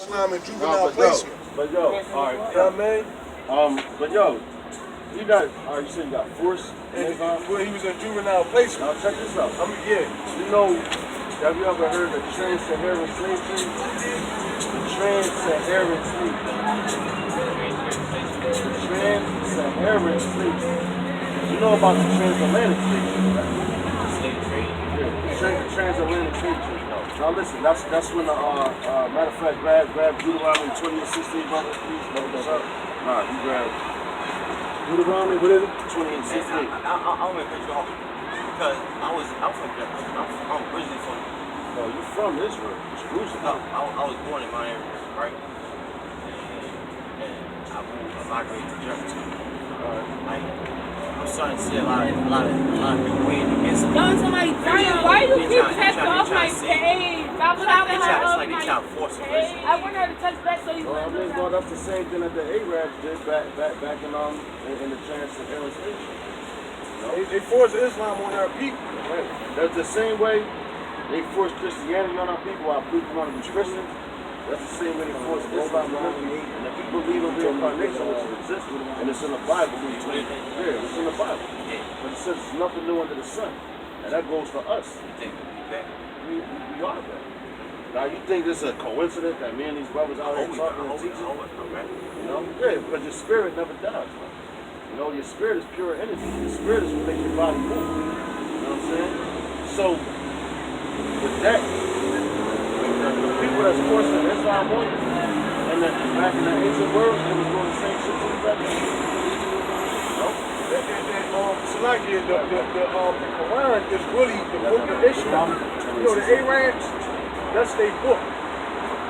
Islam in juvenile placement. But yo, alright. You know what I mean? But yo, you got, you said you got force in Islam? Well, he was in juvenile placement. Now check this out. Yeah. You know, have you ever heard of trans-Saharan slave trade? The trans-Saharan slave trade. The trans-Saharan slave trade. You know about the transatlantic slave trade, right? Slave trade? Yeah, the transatlantic slave trade. Now listen, that's when matter of fact, grab Deuteronomy 20:16, brother, please. Look this up. Nah, you grab Deuteronomy, what is it? 20:16. I'm gonna cut you off because I'm originally from. Oh, you from Israel, Jerusalem? No, I was born in my area, right? And I migrated to Germany. Like, I'm starting to see a lot of people weighing against me. Yo, somebody, Brian, why do you keep texting off my page? Stop They try to force it. I want her to touch back so you I mean, well, that's the same thing that the Arabs did back in the trans-Saharan slave trade. You know? They forced Islam on our people. Right. That's the same way they forced Christianity on our people. Our people want to be Christians. That's the same way they forced Islam on our people. And if you believe in reincarnation, which exists, and it's in the Bible, yeah, it's in the Bible. But it says it's nothing new under the sun. And that goes for us. We are that. Now, you think this is a coincidence that me and these brothers out here talking and teaching? You know? Yeah, because your spirit never dies, man. You know, your spirit is pure energy. Your spirit is what makes your body move. You know what I'm saying? So, with that, the people that's forcing Islam on you, and that back in the ancient world, they was doing the same shit to you back then. You know? Salaki, the Quran is really the book of Islam. You know, the Arabs, that's their book.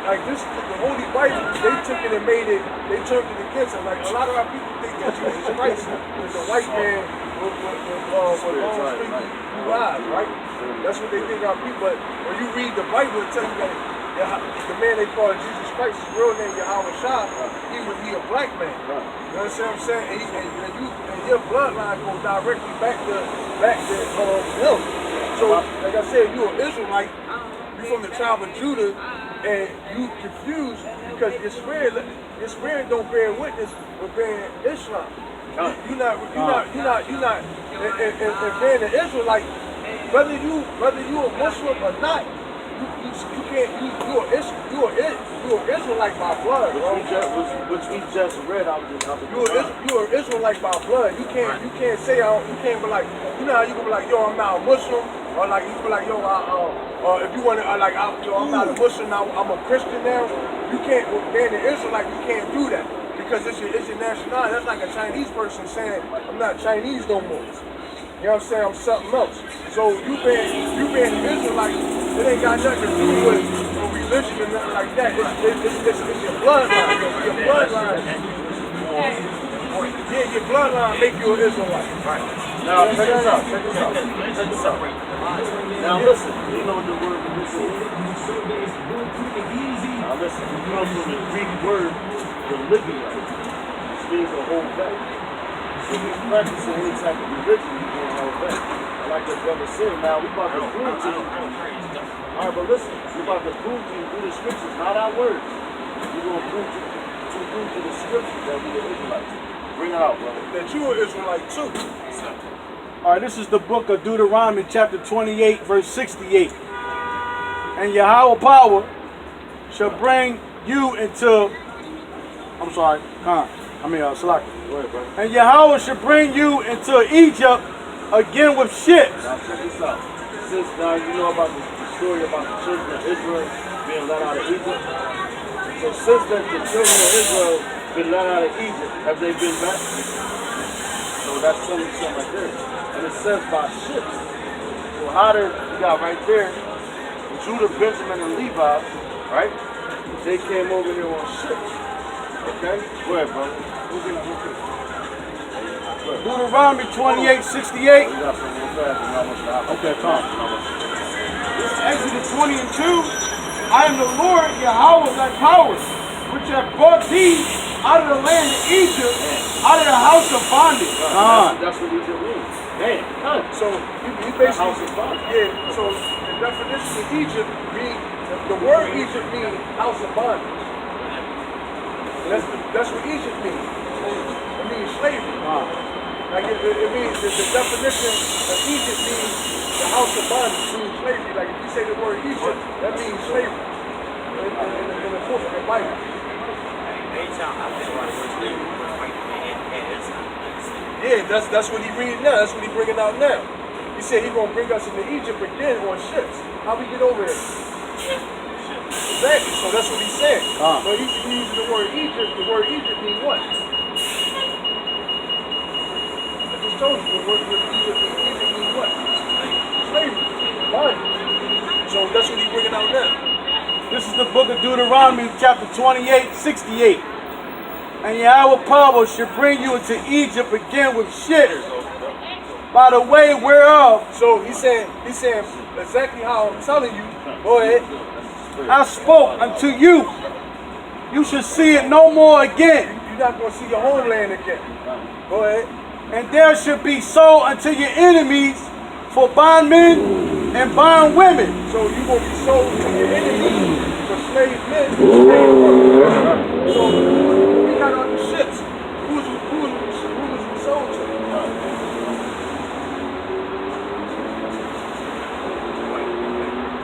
Like this, the Holy Bible, they took it and made it, they turned it against it. Like a lot of our people think that Jesus Christ is a white man with long straight blue eyes, right? That's what they think our people. But when you read the Bible, it tells you that the man they call Jesus Christ, his real name Yahweh Shah, he would be a black man. You understand what I'm saying? And your bloodline goes directly back to him. So, like I said, you're an Israelite, you're from the tribe of Judah, and you confused because your spirit don't bear witness with being Islam. You're not, and being an Israelite, whether you a Muslim or not, you can't, you're an Israelite by blood, bro. Which we just read out of you're an Israelite by blood. You can't say, you can't be like, you know how you can be like, yo, I'm not a Muslim, or like you can be like, yo, if you want to, I'm not a Muslim now, I'm a Christian now. You can't, being an Israelite, you can't do that because it's your nationality. That's like a Chinese person saying, I'm not Chinese no more. You know what I'm saying? I'm something else. So you being an Israelite, it ain't got nothing to do with religion and nothing like that. It's your bloodline. Your bloodline. Yeah, your bloodline make you an Israelite. Right. Now check this out. Now listen, you know the word religion. Now listen, it comes from the Greek word religio, which means to hold back. So if you're practicing any type of religion, you're going to hold back. And like your brother said, now we about to prove to you. Alright, but listen, we're about to prove to you through the scriptures, not our words. We're going to prove to the scriptures that we are Israelites. Bring it out, brother. That you are Israelite too. Alright, this is the book of Deuteronomy, chapter 28, verse 68. And Yahweh power shall bring you into, Salaki. Go ahead, brother. And Yahweh shall bring you into Egypt again with ships. Now check this out. Since now you know about the story about the children of Israel being let out of Egypt. So since then the children of Israel been let out of Egypt, have they been back? So that's telling you something right there. And it says by ships. So how did you got right there, Judah, Benjamin, and Levi, right? They came over here on ships. Okay? Go ahead, brother. Deuteronomy 28:68. Okay, come. This is Exodus 20 and 2. I am the Lord, Yahweh, thy power, which have brought thee out of the land of Egypt, out of the house of bondage. That's what Egypt means. Damn. So you basically, house of bondage. Yeah. So the definition of Egypt means, the word Egypt means house of bondage. That's what Egypt means. It means slavery. Like it means the definition of Egypt means the house of bondage, means slavery. Like if you say the word Egypt, that means slavery. In the book of the Bible. Yeah, that's what he reading now. That's what he bringing out now. He said he gonna bring us into Egypt again on ships. How we get over there? Exactly. So that's what he's saying. But he's using the word Egypt. The word Egypt means what? I just told you the word Egypt means what? Slavery. Bondage. So that's what he's bringing out now. This is the book of Deuteronomy, chapter 28, 68. And Yahweh power shall bring you into Egypt again with ships, by the way whereof. So he's saying exactly how I'm telling you. Go ahead. I spoke unto you. You shall see it no more again. You're not going to see your homeland again. Go ahead. And there shall be sold unto your enemies for bondmen and bondwomen. So you're going to be sold to your enemies for slave men, slave women. So we got on the ships. Who was we sold to?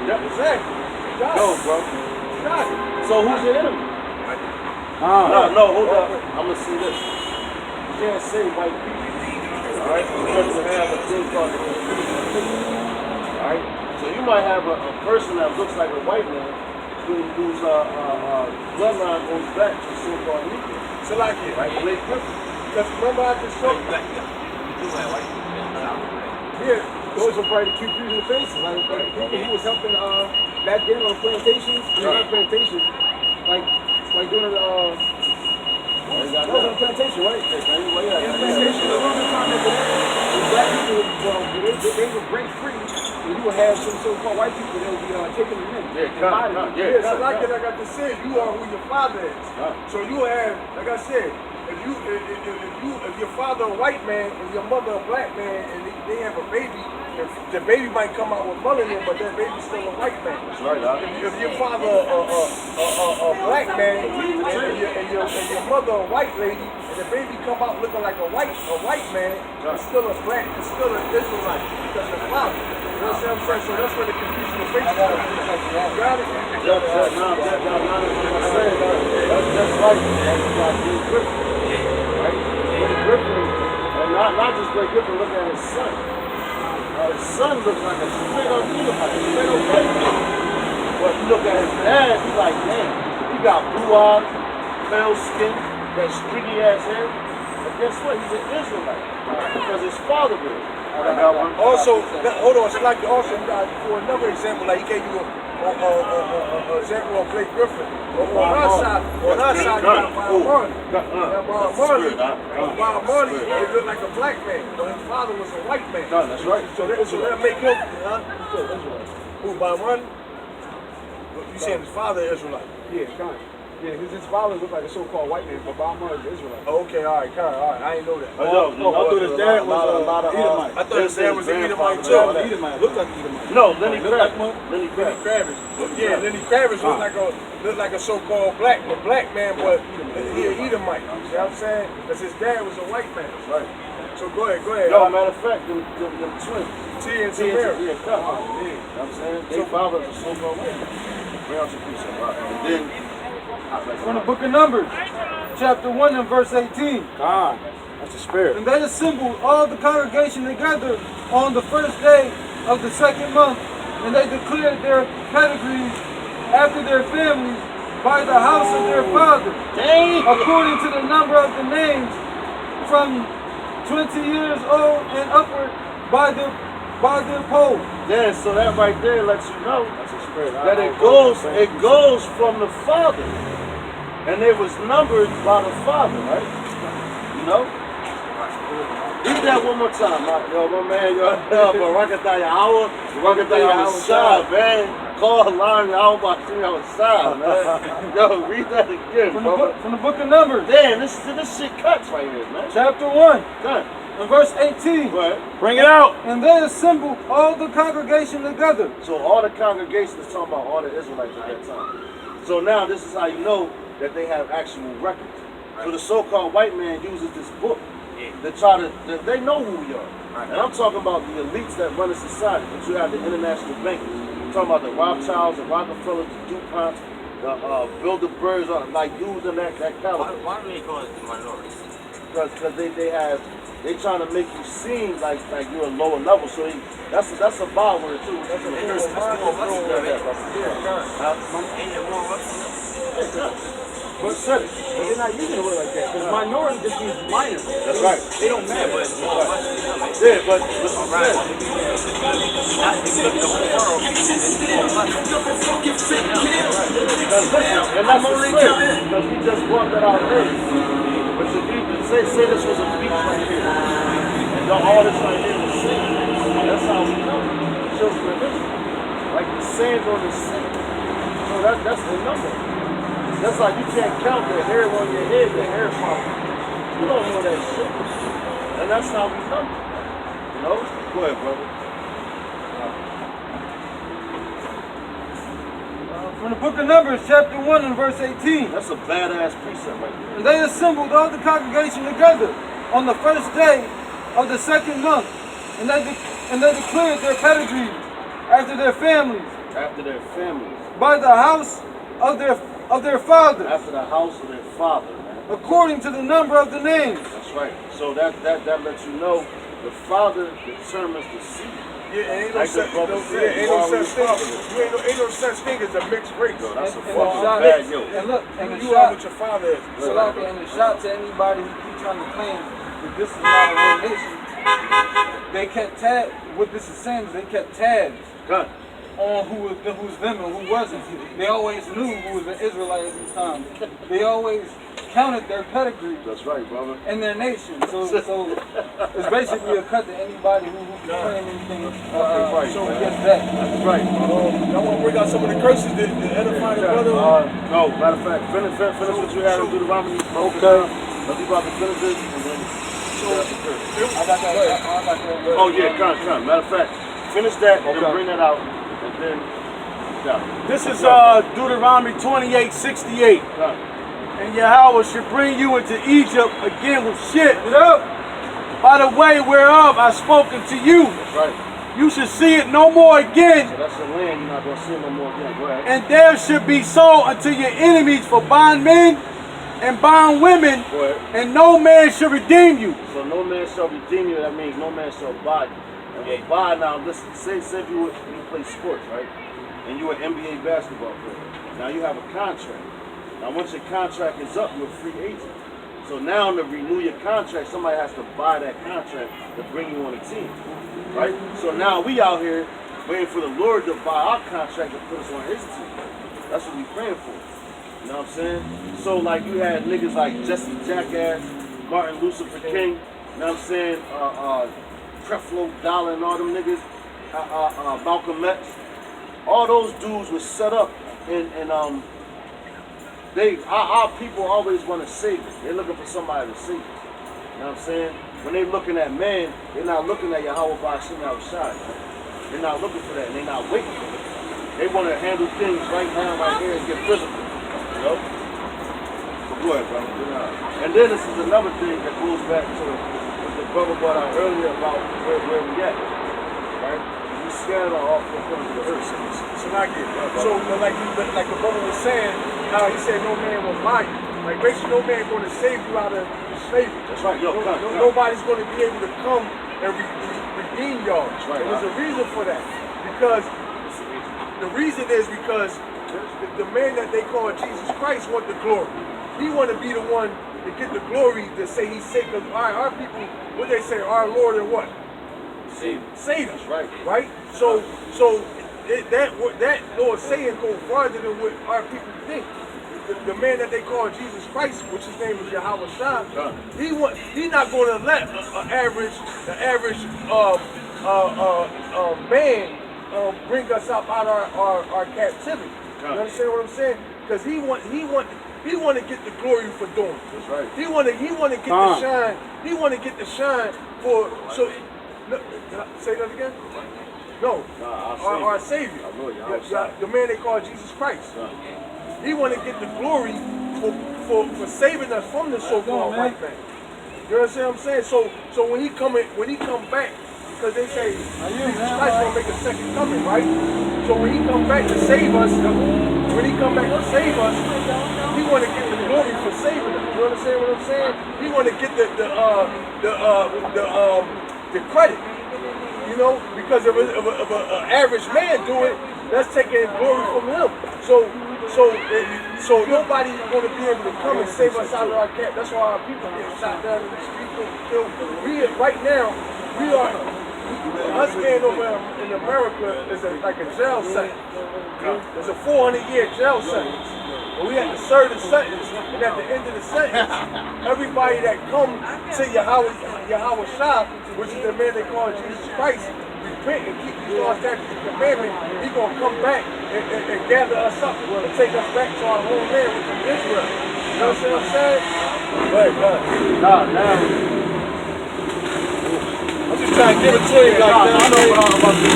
Yeah, exactly. No, bro. Got it. So who's your enemy? No, hold up. I'm gonna see this. You can't say white people. Alright? Because you have a thing called the Alright? So you might have a person that looks like a white man whose bloodline goes back to the so-called Negro. So like it. Right? Blake Griffin. Because remember I just showed you. Yeah. Those are probably the cute in the faces. Like people who was helping back then on plantations, not plantations, like doing the that was on a plantation, right? Yeah, plantation. There was a time that black people they would break free, and you would have some so-called white people that would be taking them in. Yeah, so like I got to say, you are who your father is. So you have, like I said, if your father a white man and your mother a black man, and they have a baby, the baby might come out with melanin, but that baby's still a white man. That's right, If your father a black man and your mother a white lady, and the baby come out looking like a white man, it's still a black, it's still an Israelite because the father. You know what I'm saying? So that's where the confusion of faith comes. You got it? That's right. That's like Blake Griffin. Right? Blake Griffin, and not just Blake Griffin, look at his son. His son looks like a straight up Edifying, straight up white man. But you look at his dad, he's like, damn, he got blue eyes, pale skin, that streaky ass hair. But guess what? He's an Israelite. Because his father was. Also, hold on, so like also for another example, like he gave you an example of Blake Griffin. On our side, you got Bob Marley. Bob Marley, he looked like a black man, but his father was a white man. No, that's right. So that make him, who, Bob Marley? You saying his father is Israelite? Yeah, kind of. Yeah, his father looked like a so-called white man, but Bob Marley is Israelite. Oh, okay, all right, I didn't know that. I thought his dad was Edomite. I thought his dad was an Edomite too. Looked like Edomite. No, Lenny Kravitz. Yeah, Lenny Kravitz looked like a so-called black man, but he an Edomite. You see what I'm saying? Because his dad was a white man. Right. So go ahead. No, matter of fact, them twins. T and Tamara. Yeah, you know what I'm saying? They fathers are so-called white men. Bring out your piece of rock. And then, From the book of Numbers, chapter 1 and verse 18. God, that's the spirit. And they assembled all the congregation together on the first day of the second month, and they declared their pedigrees after their families by the house of their father, according to the number of the names from 20 years old and upward by their poll. yeah, so that right there lets you know that it goes from the father. And they was numbered by the father, right? You know? Read that one more time, my man. Barakatah Yahweh, man. Call line Yahweh outside, man. Yo, read that again, From the book of Numbers. Damn, this shit cuts right here, man. Chapter 1 Done. and verse 18. Right. Bring it out. And they assembled all the congregation together. So all the congregation is talking about all the Israelites at that time. So now this is how you know that they have actual records. So the so-called white man uses this book to try to, they know who we are. And I'm talking about the elites that run a society. But you have the international bankers. I'm talking about the Rothschilds, the Rockefellers, the DuPonts, the Bilderbergs, like dudes in that caliber. Why do they call it the minorities? Because they trying to make you seem like you're a lower level. So that's a byword too. That's a But they're not using the word like that. Because minority just means minor. That's right. They don't matter. But The whole world and that's a slip, because we just brought that out earlier. But if you say this was a beach right here, and all this right here was sand, that's how we know. It shows the history. Like the sand on the sea. So that's the number. That's like you can't count the hair on your head, the hair follicle. You don't know that shit. And that's how we know. You know? Go ahead, brother. From the book of Numbers, chapter 1 and verse 18. That's a badass precept right there. And they assembled all the congregation together on the first day of the second month. And they declared their pedigrees after their families. After their families. By the house of their fathers. After the house of their father, man. According to the number of the names. That's right. So that lets you know the father determines the seed. Yeah, ain't no Like such the brother said, ain't no such thing as a mixed race. Yo, that's a And fucking the bad yo. And look, and the You are shot, what your father is. and the shot to anybody who keeps trying to claim that this is not a real nation. They kept tabs. What this is saying is they kept tabs Gun. on who's them and who wasn't. They always knew who was an Israelite at this time. They always counted their pedigree That's right, brother. and their nation. So it's basically a cut to anybody who can claim anything right, against that. That's right, brother. I want to bring out some of the curses that edify the brother. No, matter of fact, finish what you had in Deuteronomy. Okay. Let me about to finish this and then I got that. Oh yeah, come. Matter of fact, finish that and then bring that out and then This is Deuteronomy 28:68. come. And Yahweh should bring you into Egypt again with shit. By the way whereof I spoken to you. That's right. You should see it no more again. So that's the land you're not gonna see no more again. Go ahead. And there should be sold unto your enemies for bondmen and bondwomen, and no man shall redeem you. So no man shall redeem you. That means no man shall buy you. And with buy now, listen. Say if you play sports, right? And you're an NBA basketball player. Now you have a contract. Now once your contract is up, you're a free agent. So now to renew your contract, somebody has to buy that contract to bring you on a team, right? So now we out here waiting for the Lord to buy our contract to put us on His team. That's what we praying for. You know what I'm saying? So like you had niggas like Jesse Jackass, Martin Lucifer King, you know what I'm saying? Creflo Dollar and all them niggas, Malcolm X. All those dudes were set up in our people always want to save us. They're looking for somebody to save us. You know what I'm saying? When they're looking at man, they're not looking at Yahweh Bashim outside. They're not looking for that, and they're not waiting for it. They want to handle things right now, right here, and get physical. You know? But go ahead, brother. And then this is another thing that goes back to what the brother brought out earlier about where we at. Right? We scattered off the corners of the earth. So like the brother was saying, how he said no man will buy you. Like basically no man going to save you out of slavery. That's right. Yo, come. Nobody's going to be able to come and redeem y'all. That's right. And there's a reason for that. Because the reason is because the man that they call Jesus Christ want the glory. He want to be the one to get the glory to say he's saved. Because our people, what they say, our Lord and what? Savior. That's right. Right? So that Lord saying go farther than what our people think. The man that they call Jesus Christ, which his name is Yahweh Shah, he not going to let an average man bring us out our captivity. You understand what I'm saying? Because he want to get the glory for doing it. That's right. He want to get the shine. He want to get the shine for so. No, say that again. No, our Savior, the man they call Jesus Christ. He want to get the glory for saving us from the so-called white man. You understand what I'm saying? So when he come back, because they say Jesus Christ gonna make a second coming, right? So when he come back to save us, he wanna get the glory for saving us. You understand what I'm saying? He wanna get the credit. You know, because if an average man do it, that's taking glory from him. So nobody's going to be able to come and save us out of our camp. That's why our people get shot down in the street, killed. Right now, us being over in America is like a jail sentence. It's a 400-year jail sentence. And we have to serve the sentence, and at the end of the sentence, everybody that comes to Yahweh Shah, which is the man they call Jesus Christ, repent and keep these laws, statutes, and commandments, he's going to come back and gather us up and take us back to our homeland, which is Israel. You know what I'm saying? But, now, I'm just trying to give it to you. I know what I'm about to do.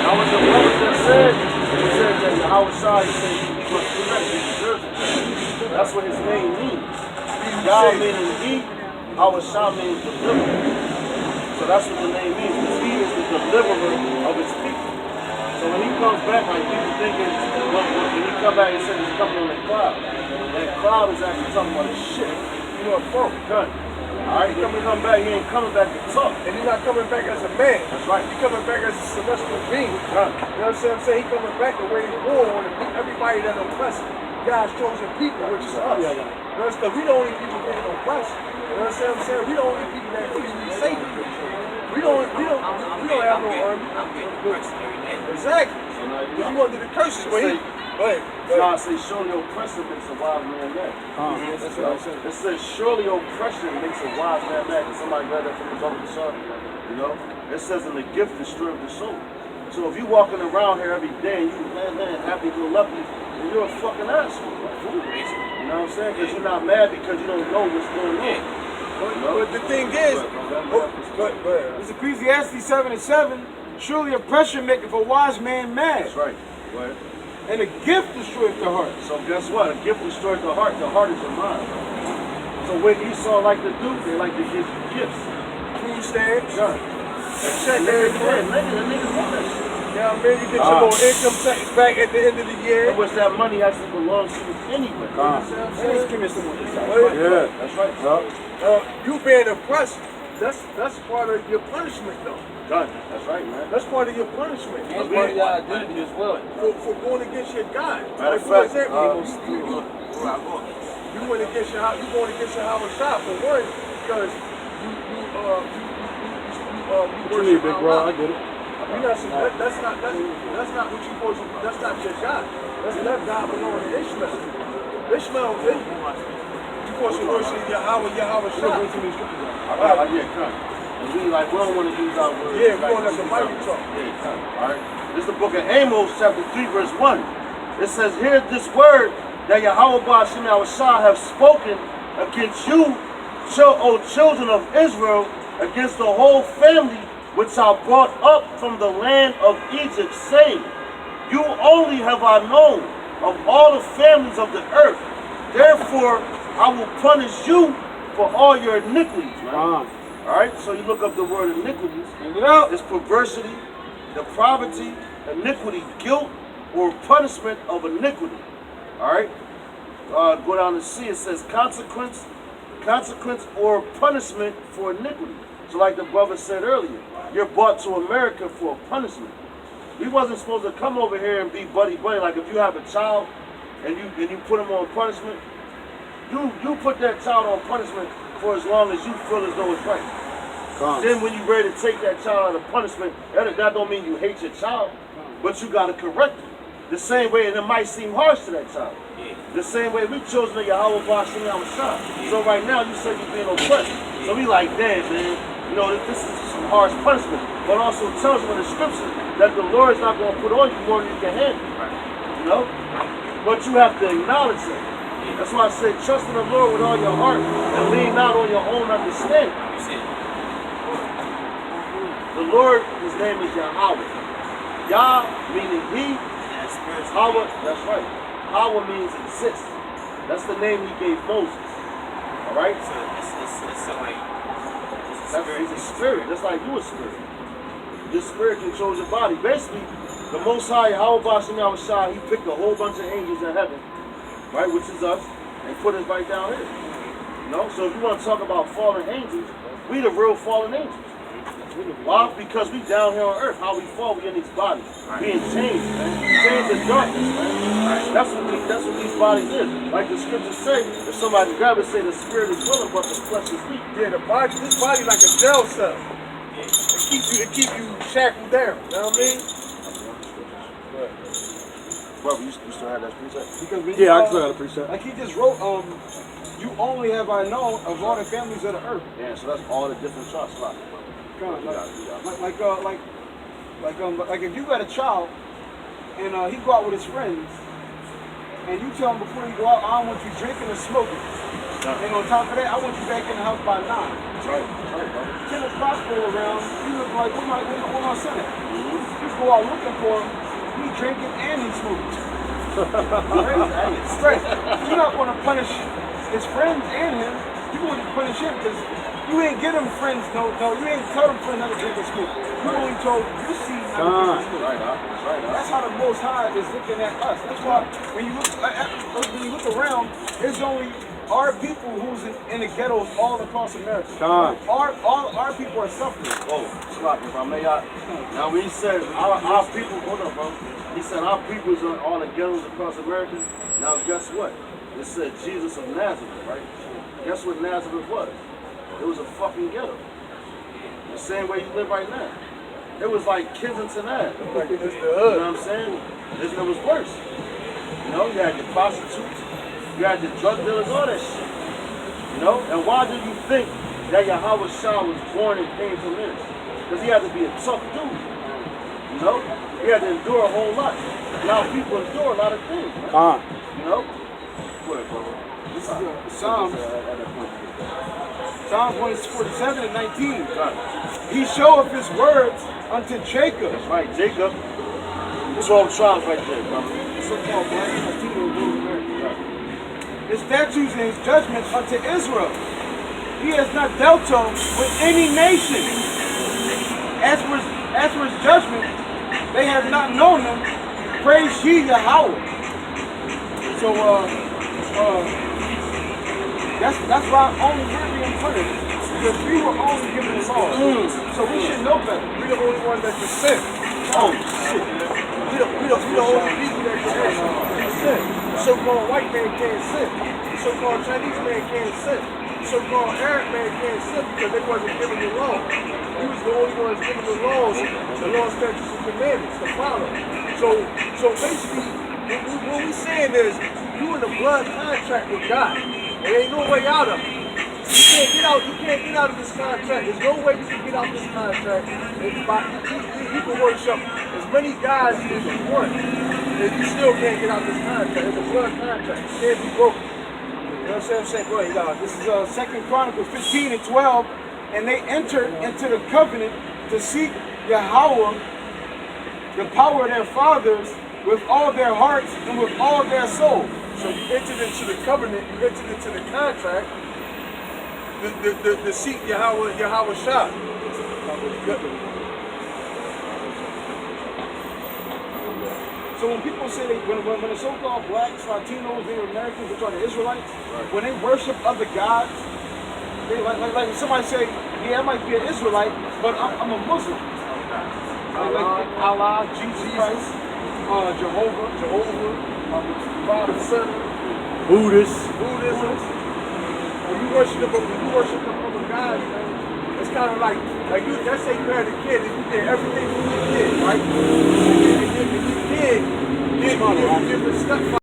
Now, what the brother just said, he said that Yahweh Shah, he said, he must correct his children. That's what his name means. Yah meaning he, Yahweh Shah means deliverer. So that's what the name means, because he is the deliverer of his people. So when he comes back, like people thinking, when he come back, he said he's coming on a cloud. That cloud is actually talking about his shit. You know, a phone, gun. Alright, he come back, he ain't coming back to talk. And he's not coming back as a man. That's right. He's coming back as a celestial being. Gun. You know what I'm saying? He's coming back the way he's born on everybody that oppressed God's chosen people, which is us. You know, because we the only people getting oppressed. You know what I'm saying? We the only people that really need safety. We don't have no army. I'm getting depressed every day. Exactly. Because you under the curses. God says, surely oppression makes a wise man mad. That's what I'm saying. It says, surely oppression makes a wise man mad. Can somebody grab that from the top of the sun? You know? It says, in the gift destroys the soul. So if you walking around here every day and you, man, happy, go lucky, then you're a fucking asshole. You know what I'm saying? Because you're not mad because you don't know what's going on. But the thing is, It's Ecclesiastes 7:7. Surely oppression maketh a wise man mad. That's right. Right. And a gift destroyeth the heart. So guess what? A gift destroys the heart. The heart is your mind. So what Esau like to do, they like to give you gifts. food stamps, Done. and check every Yeah, month. the niggas want that shit. You know what I mean? You get your little income tax back at the end of the year. In which that money actually belongs to you anyway. Let's give me some more insight. Yeah, that's right. You being oppressed, that's part of your punishment, though. Done. That's right, man. That's part of your punishment. That's part of your identity as well. For going against your God. Matter of For fact, example, you went against your Howard shop for one, because What you need, big bro? I get it. that's not what you supposed to. That's not your God. That God belongs to Ishmael. Ishmael, you supposed to worship Yahweh shop. Yeah, come. And we don't want to use our words. Yeah, we want to let the Bible talk. Yeah, come. All right. This is the book of Amos, chapter 3, verse 1. It says, hear this word that Yahweh Ba'ashem Yahushua have spoken against you, O children of Israel, against the whole family which I brought up from the land of Egypt, saying, you only have I known of all the families of the earth. Therefore, I will punish you for all your iniquities. Right? All right, so you look up the word iniquities. It's perversity, depravity, iniquity, guilt, or punishment of iniquity. All right, go down to see. It says consequence or punishment for iniquity. So like the brother said earlier, you're brought to America for a punishment. We wasn't supposed to come over here and be buddy-buddy. Like if you have a child and you put him on punishment, you put that child on punishment for as long as you feel as though it's right. Then when you're ready to take that child out of punishment, that don't mean you hate your child, but you got to correct it. The same way, and it might seem harsh to that child. The same way we chosen the Yahweh Ba'ashem Yahushua. So right now you say you're being oppressed. So we like, damn, man, you know, this is some harsh punishment. But also tells you in the scripture that the Lord is not going to put on you more than you can handle. You know? But you have to acknowledge it. That's why I say trust in the Lord with all your heart and lean not on your own understanding. The The Lord, his name is Yahweh. Yah meaning he, That's spiritual. Hawa, that's right. Hawa means exist. That's the name he gave Moses. Alright? So it's like He's a spirit, just like you a spirit. Your spirit controls your body. Basically, the Most High, Yahweh Bashim Yahushua, he picked a whole bunch of angels in heaven, right, which is us, and put us right down here. You know, so if you want to talk about fallen angels, we the real fallen angels. Why? Because we down here on earth. How we fall, we in these bodies. Being changed, man. Chains of darkness, man. That's what these bodies is. Like the scriptures say, if somebody grab it, say the spirit is willing, but the flesh is weak. Yeah, this body like a jail cell. It keep you shackled down. You know what I mean? Brother, you still have that precept? Because when Yeah, I still got a precept. like he just wrote, you only have I known of all the families of the earth. Yeah, so that's all the different shots. Like if you got a child and he go out with his friends and you tell him before you go out, I don't want you drinking or smoking. And on top of that, I want you back in the house by 9. Right, 10 o'clock go around, you look like, where my son at? You go out looking for him, he drinking and he smoking. Right? You're not going to punish his friends and him. You're going to punish him because you ain't get them friends, you ain't tell them friends not to drink or smoke. You only told you see not to drink or smoke. That's how the Most High is looking at us. That's why when you look around, there's only our people who's in the ghettos all across America. Our people are suffering. Oh, slap if I may. Now when he said our people, hold on, bro. He said our people's are all the ghettos across America. Now guess what? It said Jesus of Nazareth, right? Guess what Nazareth was? It was a fucking ghetto. The same way you live right now. It was like Kensington Ave. Like it's the You know hood. what I'm saying? It was worse. You know, you had your prostitutes, you had your drug dealers, all that shit. You know? And why do you think that Yahweh Shah was born and came from this? Because he had to be a tough dude. You know? He had to endure a whole lot. Now people endure a lot of things, man. You know? Go ahead, brother. This is Psalms 147 and 19. He showeth his words unto Jacob. That's right, Jacob. 12 tribes right there, brother. So-called black Latino rural America. His statutes and his judgments unto Israel. He has not dealt with any nation. As for his judgment, they have not known him. Praise ye Yahweh. So that's why only we're being punished. Because we were only given the law. So we should know better. We the only one that can sin. Oh, shit. We the only people that can sin. The so-called white man can't sin. The so-called Chinese man can't sin. The so-called Arab man can't sin because they wasn't given the law. We was the only ones given the laws, statutes, and commandments to follow. So basically, what we saying is, you in a blood contract with God. There ain't no way out of it. You can't get out of this contract. There's no way you can get out of this contract. You can worship as many gods as you want, and you still can't get out of this contract. It's a blood contract. It can't be broken. You know what I'm saying? Go ahead, y'all. This is 2 Chronicles 15 and 12. And they entered into the covenant to seek Yahweh, the power of their fathers, with all their hearts and with all their soul. So you entered into the covenant, you entered into the contract, the seek Yahweh Shah. So when people say, when the so-called blacks, Latinos, Native Americans, which are the Israelites, when they worship other gods, they like somebody say, yeah, I might be an Israelite, but I'm a Muslim. Like Allah, Jesus Christ, Jehovah, Father, Son, Buddhism. When you worship them other gods, man, it's kind of like you. Let's say you had a kid and you did everything for your kid, right? And your kid did different stuff.